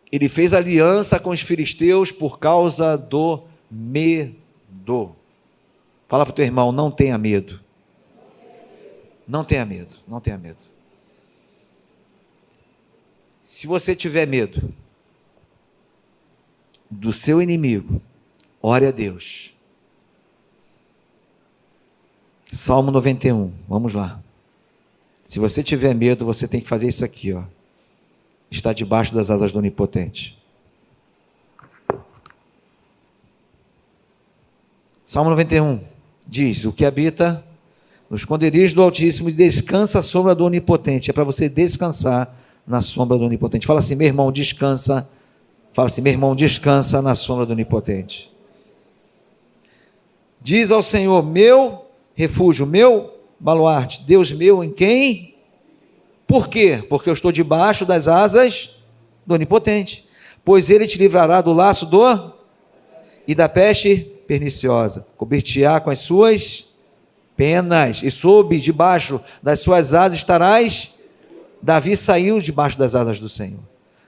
Ele fez aliança com os filisteus por causa do medo. Fala para o teu irmão, não tenha medo. Não tenha medo, não tenha medo. Se você tiver medo do seu inimigo, ore a Deus. Salmo 91, vamos lá. Se você tiver medo, você tem que fazer isso aqui, ó. Está debaixo das asas do Onipotente. Salmo 91 diz: o que habita no esconderijo do Altíssimo descansa à sombra do Onipotente. É para você descansar na sombra do Onipotente. Fala assim, meu irmão, descansa. Fala assim, meu irmão, descansa na sombra do Onipotente. Diz ao Senhor, meu refúgio, meu baluarte, Deus meu, em quem? Por quê? Porque eu estou debaixo das asas do Onipotente. Pois ele te livrará do laço e da peste perniciosa. Cobrir-te-á com as suas penas, e sob debaixo das suas asas estarás. Davi saiu debaixo das asas do Senhor.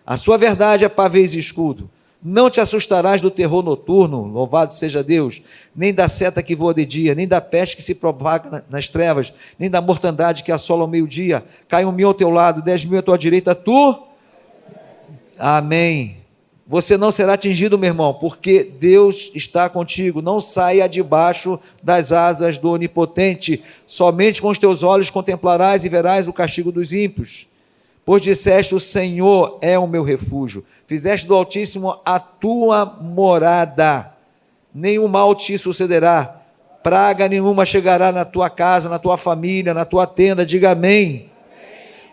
A sua verdade é pavês e escudo. Não te assustarás do terror noturno, louvado seja Deus, nem da seta que voa de dia, nem da peste que se propaga nas trevas, nem da mortandade que assola ao meio-dia. Cai 1.000 ao teu lado, 10.000 à tua direita, tu... Amém. Você não será atingido, meu irmão, porque Deus está contigo. Não saia debaixo das asas do Onipotente. Somente com os teus olhos contemplarás e verás o castigo dos ímpios. Pois disseste, o Senhor é o meu refúgio. Fizeste do Altíssimo a tua morada. Nenhum mal te sucederá. Praga nenhuma chegará na tua casa, na tua família, na tua tenda. Diga amém.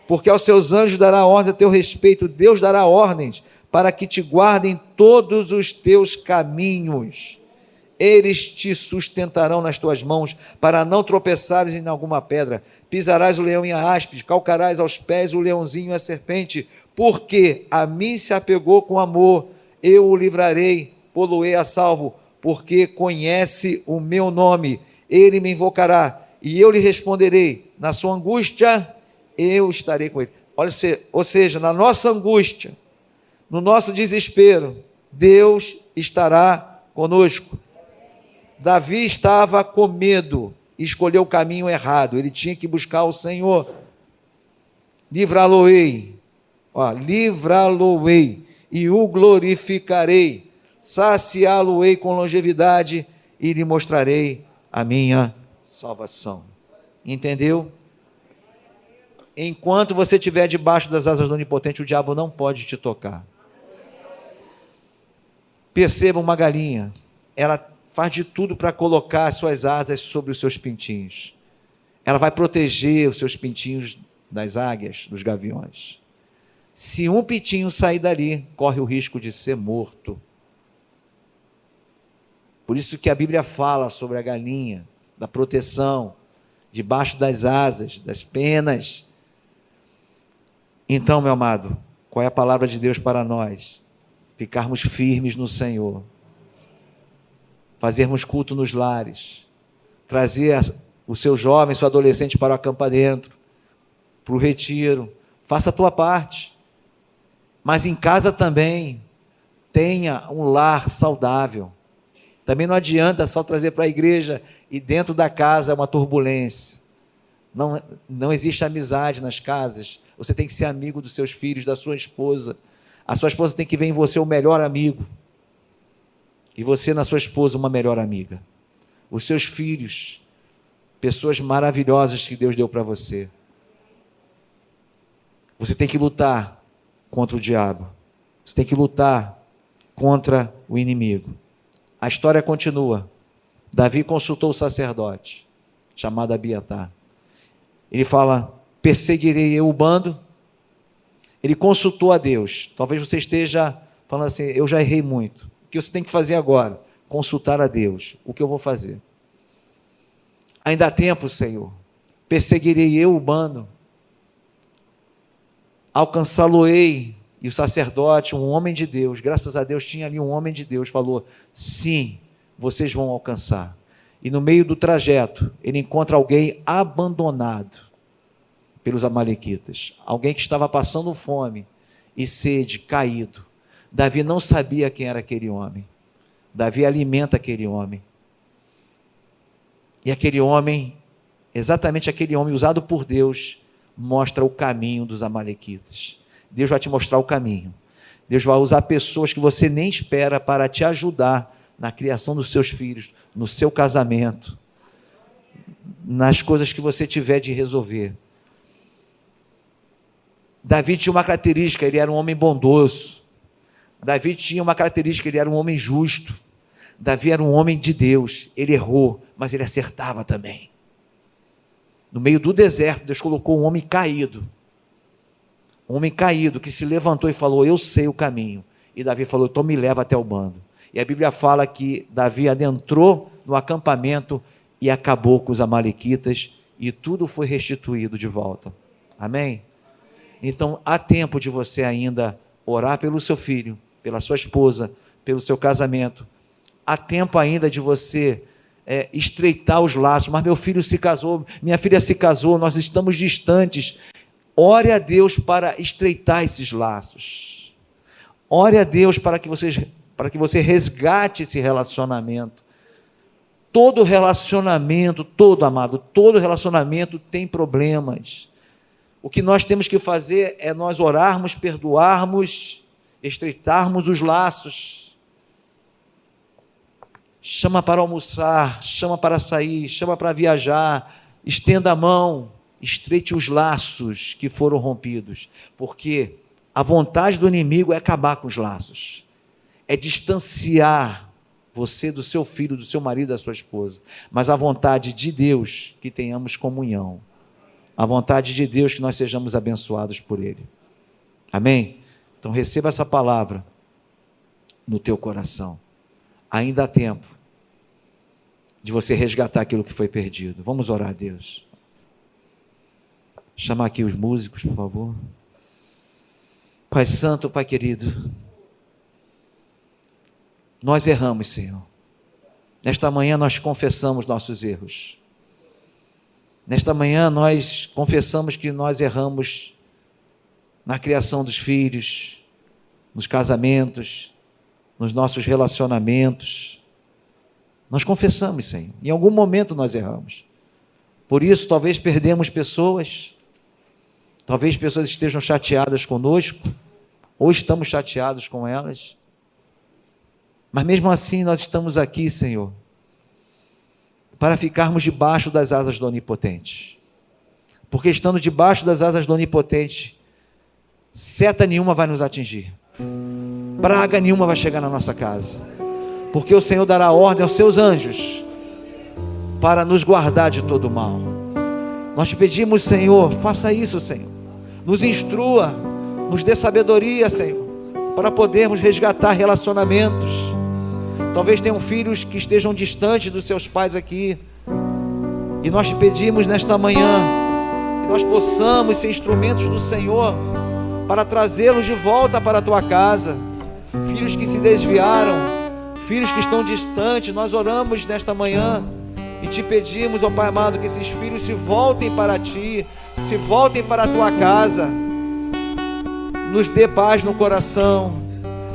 Porque aos seus anjos dará ordem a teu respeito. Deus dará ordens para que te guardem todos os teus caminhos. Eles te sustentarão nas tuas mãos, para não tropeçares em alguma pedra. Pisarás o leão e a áspide, calcarás aos pés o leãozinho e a serpente, porque a mim se apegou com amor, eu o livrarei, pô-lo-ei a salvo, porque conhece o meu nome. Ele me invocará, e eu lhe responderei. Na sua angústia, eu estarei com ele. Olha, ou seja, na nossa angústia, no nosso desespero, Deus estará conosco. Davi estava com medo e escolheu o caminho errado. Ele tinha que buscar o Senhor. Livrá-lo-ei, livrá-lo-ei e o glorificarei. Saciá-lo-ei com longevidade e lhe mostrarei a minha salvação. Entendeu? Enquanto você estiver debaixo das asas do Onipotente, o diabo não pode te tocar. Perceba uma galinha, ela faz de tudo para colocar as suas asas sobre os seus pintinhos. Ela vai proteger os seus pintinhos das águias, dos gaviões. Se um pintinho sair dali, corre o risco de ser morto. Por isso que a Bíblia fala sobre a galinha, da proteção, debaixo das asas, das penas. Então, meu amado, qual é a palavra de Deus para nós? Ficarmos firmes no Senhor, fazermos culto nos lares, trazer o seu jovem, seu adolescente para o acampamento, para o retiro. Faça a tua parte, mas em casa também tenha um lar saudável. Também não adianta só trazer para a igreja e dentro da casa é uma turbulência. Não existe amizade nas casas. Você tem que ser amigo dos seus filhos, da sua esposa. A sua esposa tem que ver em você o melhor amigo. E você na sua esposa uma melhor amiga. Os seus filhos, pessoas maravilhosas que Deus deu para você. Você tem que lutar contra o diabo. Você tem que lutar contra o inimigo. A história continua. Davi consultou o sacerdote, chamado Abiatar. Ele fala, perseguirei eu o bando? Ele consultou a Deus. Talvez você esteja falando assim, eu já errei muito. O que você tem que fazer agora? Consultar a Deus. O que eu vou fazer? Ainda há tempo, Senhor. Perseguirei eu o bando? Alcançá-lo-ei. E o sacerdote, um homem de Deus, graças a Deus tinha ali um homem de Deus, falou, sim, vocês vão alcançar. E no meio do trajeto, ele encontra alguém abandonado pelos amalequitas, alguém que estava passando fome e sede, caído. Davi não sabia quem era aquele homem. Davi alimenta aquele homem. E aquele homem, exatamente aquele homem usado por Deus, mostra o caminho dos amalequitas. Deus vai te mostrar o caminho. Deus vai usar pessoas que você nem espera para te ajudar na criação dos seus filhos, no seu casamento, nas coisas que você tiver de resolver. Davi tinha uma característica, ele era um homem bondoso. Davi tinha uma característica, ele era um homem justo. Davi era um homem de Deus, ele errou, mas ele acertava também. No meio do deserto, Deus colocou um homem caído que se levantou e falou, eu sei o caminho. E Davi falou, então me leva até o bando. E a Bíblia fala que Davi adentrou no acampamento e acabou com os amalequitas e tudo foi restituído de volta. Amém? Então há tempo de você ainda orar pelo seu filho, pela sua esposa, pelo seu casamento. Há tempo ainda de você estreitar os laços. Mas meu filho se casou, minha filha se casou, nós estamos distantes. Ore a Deus para estreitar esses laços. Ore a Deus para que você resgate esse relacionamento. Todo relacionamento, amado, todo relacionamento tem problemas. O que nós temos que fazer é nós orarmos, perdoarmos, estreitarmos os laços. Chama para almoçar, chama para sair, chama para viajar, estenda a mão. Estreite os laços que foram rompidos, porque a vontade do inimigo é acabar com os laços, é distanciar você do seu filho, do seu marido, da sua esposa, mas a vontade de Deus que tenhamos comunhão, a vontade de Deus que nós sejamos abençoados por Ele. Amém? Então receba essa palavra no teu coração. Ainda há tempo de você resgatar aquilo que foi perdido. Vamos orar a Deus. Chamar aqui os músicos, por favor. Pai Santo, Pai querido, nós erramos, Senhor. Nesta manhã nós confessamos nossos erros. Nesta manhã nós confessamos que nós erramos na criação dos filhos, nos casamentos, nos nossos relacionamentos. Nós confessamos, Senhor. Em algum momento nós erramos. Por isso, talvez perdemos pessoas. Talvez pessoas estejam chateadas conosco, ou estamos chateados com elas. Mas mesmo assim nós estamos aqui, Senhor, para ficarmos debaixo das asas do Onipotente, porque estando debaixo das asas do Onipotente, seta nenhuma vai nos atingir, praga nenhuma vai chegar na nossa casa, porque o Senhor dará ordem aos seus anjos para nos guardar de todo mal. Nós te pedimos, Senhor, faça isso, Senhor, nos instrua, nos dê sabedoria, Senhor, para podermos resgatar relacionamentos. Talvez tenham filhos que estejam distantes dos seus pais aqui, e nós te pedimos nesta manhã que nós possamos ser instrumentos do Senhor para trazê-los de volta para a tua casa. Filhos que se desviaram, filhos que estão distantes, nós oramos nesta manhã e te pedimos, ó Pai amado, que esses filhos se voltem para ti, se voltem para a tua casa. Nos dê paz no coração,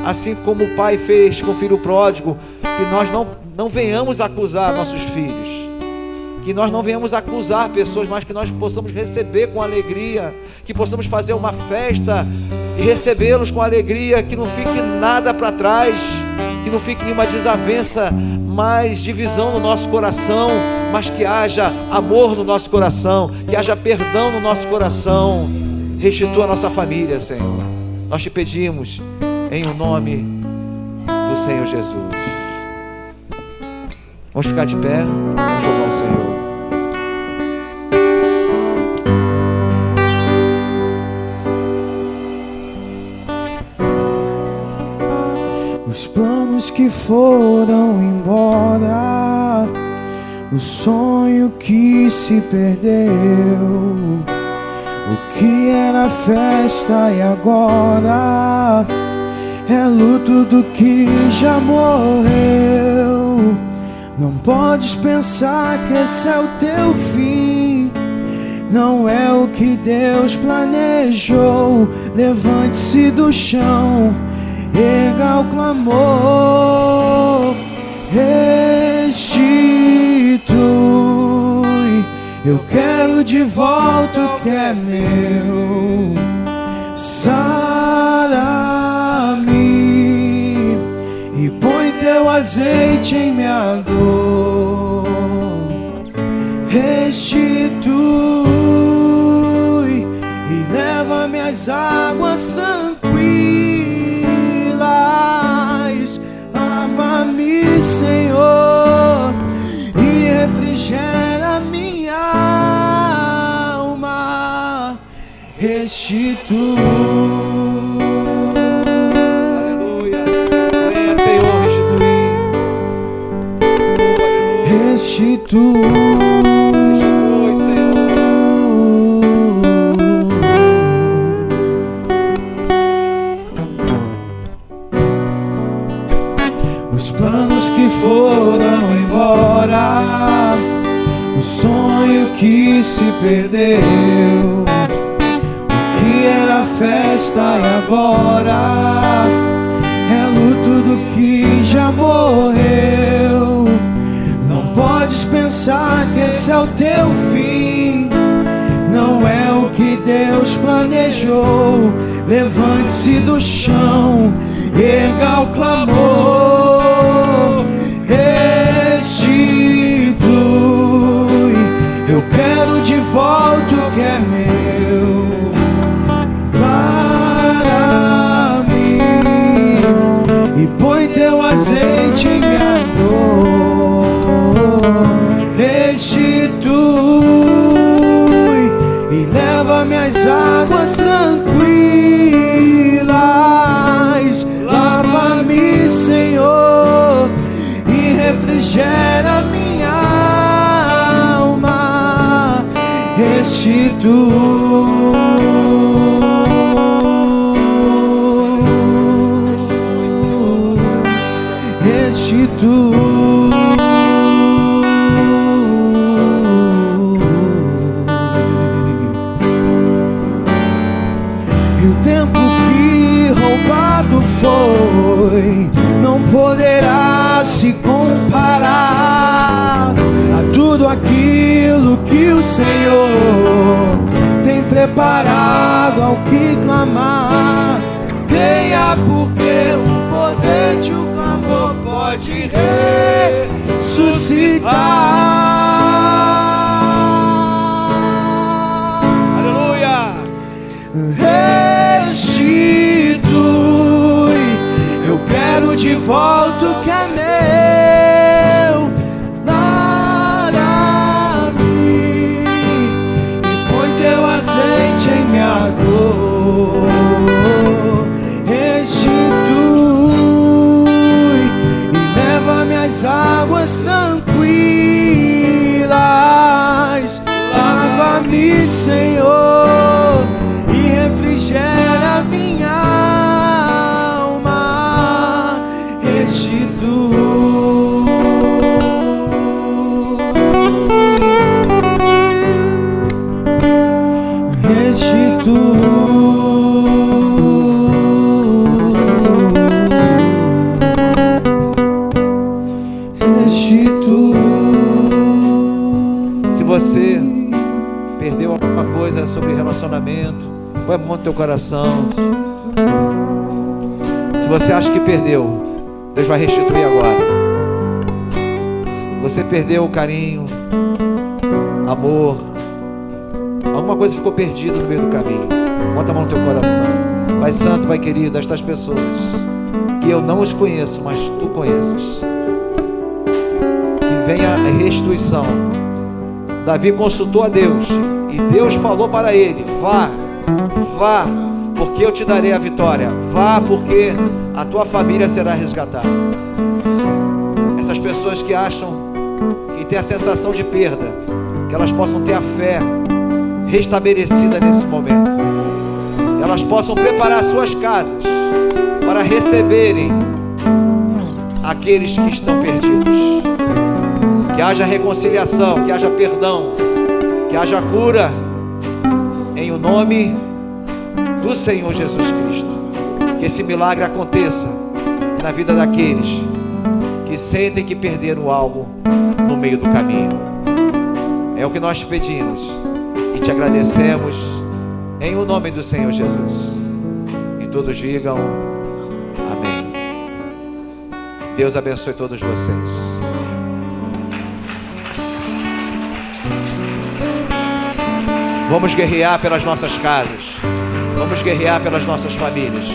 assim como o Pai fez com o filho pródigo, que nós não venhamos acusar nossos filhos, que nós não venhamos acusar pessoas, mas que nós possamos receber com alegria, que possamos fazer uma festa e recebê-los com alegria, que não fique nada para trás, que não fique nenhuma desavença, mais divisão no nosso coração, mas que haja amor no nosso coração, que haja perdão no nosso coração. Restitua a nossa família, Senhor. Nós te pedimos em o nome do Senhor Jesus. Vamos ficar de pé, vamos louvar o Senhor. Os planos que foram embora, o sonho que se perdeu, o que era festa e agora é luto do que já morreu. Não podes pensar que esse é o teu fim, não é o que Deus planejou. Levante-se do chão, erga o clamor, restitui. Eu quero de volta o que é meu. Sara-me e põe teu azeite em minha dor. Restitui e leva-me às águas tranquilas. Lava-me, Senhor, e refrigera minha alma. Restitui. Aleluia. Venha, Senhor, restituir. Restitui. Restitui, Senhor. Os planos que foram embora, o sonho que se perdeu, o que era festa e agora é luto do que já morreu. Não podes pensar que esse é o teu fim, não é o que Deus planejou. Levante-se do chão, erga o clamor, restitui. Eu quero de volta o que é meu. Para mim e põe teu azeite em minha dor. Restitui e leva-me às águas tranquilas. Lava-me, Senhor, e refrigera minha alma. Restitui. Restitui. E o tempo que roubado foi não poderá se comparar a tudo aquilo que o Senhor tem preparado ao que clamar. Creia, porque o poder de um clamor pode ressuscitar. restitui. Eu quero de volta o que é meu. Lava-me e põe teu azeite em minha dor. Restitui e leva-me às águas tranquilas. Lava-me, Senhor, e refrigera minha alma. Restitui, restitui. Se você perdeu alguma coisa sobre relacionamento, põe a mão no teu coração. Se você acha que perdeu, Deus vai restituir agora. Se você perdeu o carinho, amor, alguma coisa ficou perdida no meio do caminho, bota a mão no teu coração. Pai santo, Pai querido, estas pessoas que eu não os conheço, mas Tu conheces, que venha a restituição. Davi consultou a Deus e Deus falou para ele: vá, vá, porque eu te darei a vitória. Vá, porque a tua família será resgatada. Essas pessoas que acham, que têm a sensação de perda, que elas possam ter a fé restabelecida nesse momento, elas possam preparar suas casas para receberem aqueles que estão perdidos. Que haja reconciliação, que haja perdão, que haja cura, em o nome do Senhor Jesus Cristo. Que esse milagre aconteça na vida daqueles que sentem que perderam algo no meio do caminho. É o que nós te pedimos e te agradecemos, em o nome do Senhor Jesus. E todos digam amém. Deus abençoe todos vocês. Vamos guerrear pelas nossas casas. Vamos guerrear pelas nossas famílias.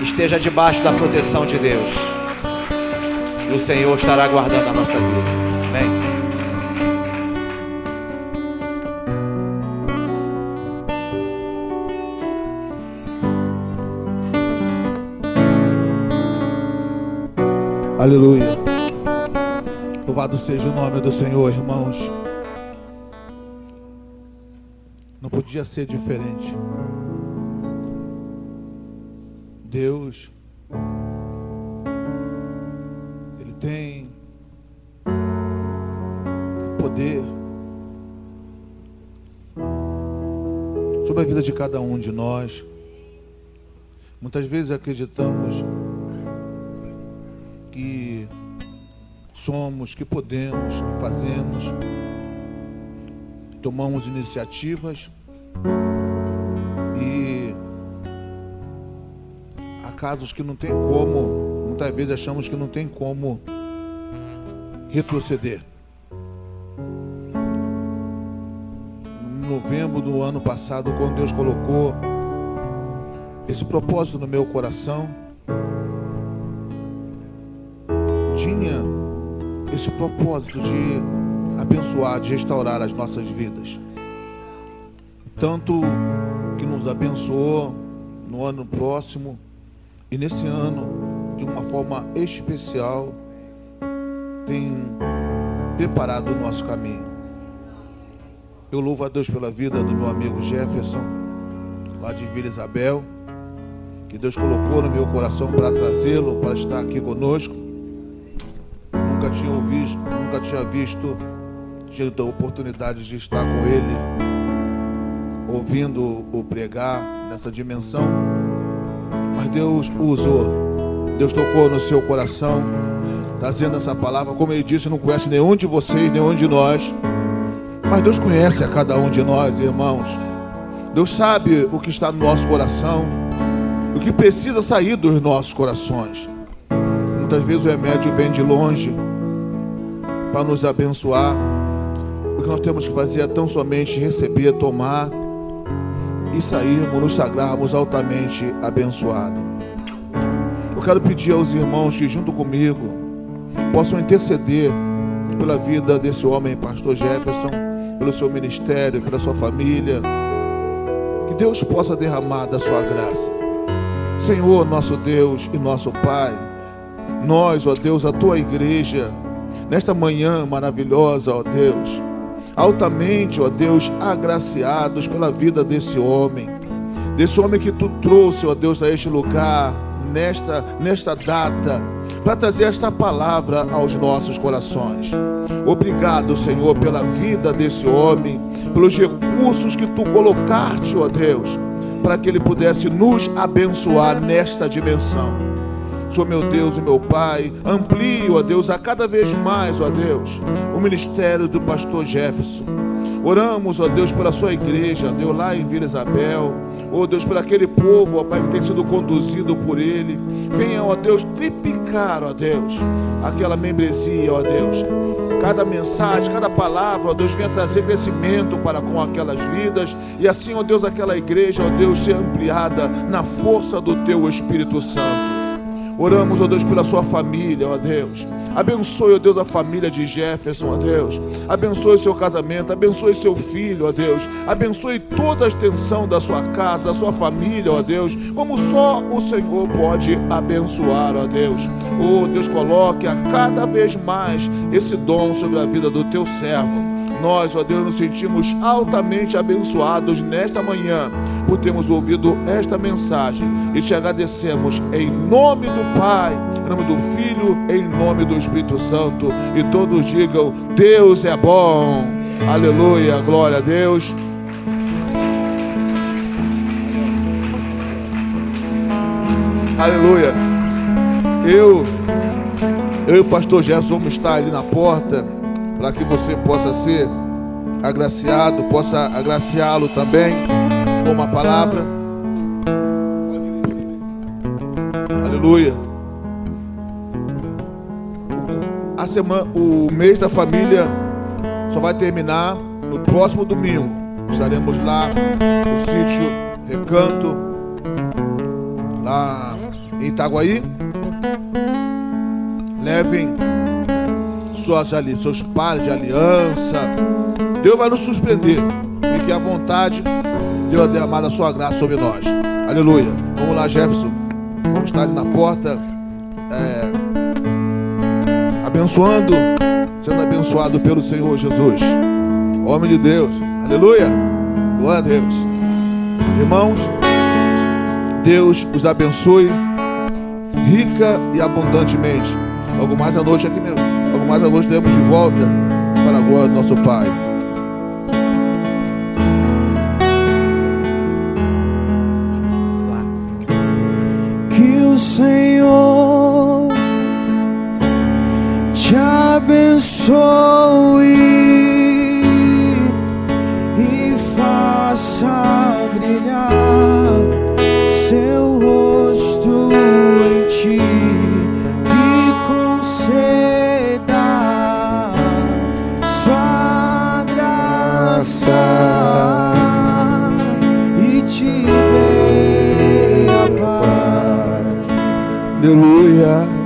Esteja debaixo da proteção de Deus. E o Senhor estará guardando a nossa vida. Amém. Aleluia. Louvado seja o nome do Senhor, irmãos. Não podia ser diferente. Deus, Ele tem poder sobre a vida de cada um de nós. Muitas vezes acreditamos que somos, que podemos, que fazemos, tomamos iniciativas e há casos que não tem como, muitas vezes achamos que não tem como retroceder. Em novembro do ano passado, quando Deus colocou esse propósito no meu coração, tinha esse propósito de abençoar, de restaurar as nossas vidas. Tanto que nos abençoou no ano próximo e nesse ano, de uma forma especial, tem preparado o nosso caminho. Eu louvo a Deus pela vida do meu amigo Jefferson, lá de Vila Isabel, que Deus colocou no meu coração para trazê-lo, para estar aqui conosco. Nunca tinha visto, tido a oportunidade de estar com ele, ouvindo o pregar nessa dimensão, mas Deus o usou, Deus tocou no seu coração, trazendo essa palavra. Como ele disse, não conhece nenhum de vocês, nenhum de nós, mas Deus conhece a cada um de nós, irmãos. Deus sabe o que está no nosso coração, o que precisa sair dos nossos corações. Muitas vezes o remédio vem de longe para nos abençoar. O que nós temos que fazer é tão somente receber, tomar e sairmos, nos sagrarmos altamente abençoados. Eu quero pedir aos irmãos que junto comigo possam interceder pela vida desse homem, pastor Jefferson, pelo seu ministério, pela sua família. Que Deus possa derramar da sua graça. Senhor, nosso Deus e nosso Pai, nós, ó Deus, a tua igreja, nesta manhã maravilhosa, ó Deus, altamente, ó Deus, agraciados pela vida desse homem que tu trouxe, ó Deus, a este lugar, nesta data, para trazer esta palavra aos nossos corações. Obrigado, Senhor, pela vida desse homem, pelos recursos que tu colocaste, ó Deus, para que ele pudesse nos abençoar nesta dimensão. Senhor, meu Deus e meu Pai, amplie, ó Deus, a cada vez mais, ó Deus, o ministério do pastor Jefferson. Oramos, ó Deus, pela sua igreja, ó Deus, lá em Vila Isabel. Ó Deus, por aquele povo, ó Pai, que tem sido conduzido por ele. Venha, ó Deus, triplicar, ó Deus, aquela membresia, ó Deus. Cada mensagem, cada palavra, ó Deus, venha trazer crescimento para com aquelas vidas. E assim, ó Deus, aquela igreja, ó Deus, ser ampliada na força do teu Espírito Santo. Oramos, ó Deus, pela sua família, ó Deus. Abençoe, ó Deus, a família de Jefferson, ó Deus. Abençoe seu casamento, abençoe seu filho, ó Deus. Abençoe toda a extensão da sua casa, da sua família, ó Deus, como só o Senhor pode abençoar, ó Deus. Ó Deus, coloque a cada vez mais esse dom sobre a vida do teu servo. Nós, ó Deus, nos sentimos altamente abençoados nesta manhã por termos ouvido esta mensagem e te agradecemos em nome do Pai, em nome do Filho, em nome do Espírito Santo, e todos digam: Deus é bom. Aleluia, glória a Deus. Aleluia. Eu e o pastor Jefferson vamos estar ali na porta, para que você possa ser agraciado, possa agraciá-lo também com uma palavra. Aleluia. O mês da família só vai terminar no próximo domingo. Estaremos lá no sítio Recanto, lá em Itaguaí. Levem seus pares de aliança. Deus vai nos surpreender. Fique à vontade. Deus vai derramar a sua graça sobre nós. Aleluia. Vamos lá, Jefferson. Vamos estar ali na porta, abençoando, sendo abençoado pelo Senhor Jesus, homem de Deus. Aleluia. Glória a Deus. Irmãos, Deus os abençoe rica e abundantemente. Logo mais à noite aqui mesmo. Logo mais à noite estaremos de volta para a glória do nosso Pai. Que o Senhor te abençoe e faça brilhar seu rosto em ti, que conceda sua graça e te dê a paz. Aleluia.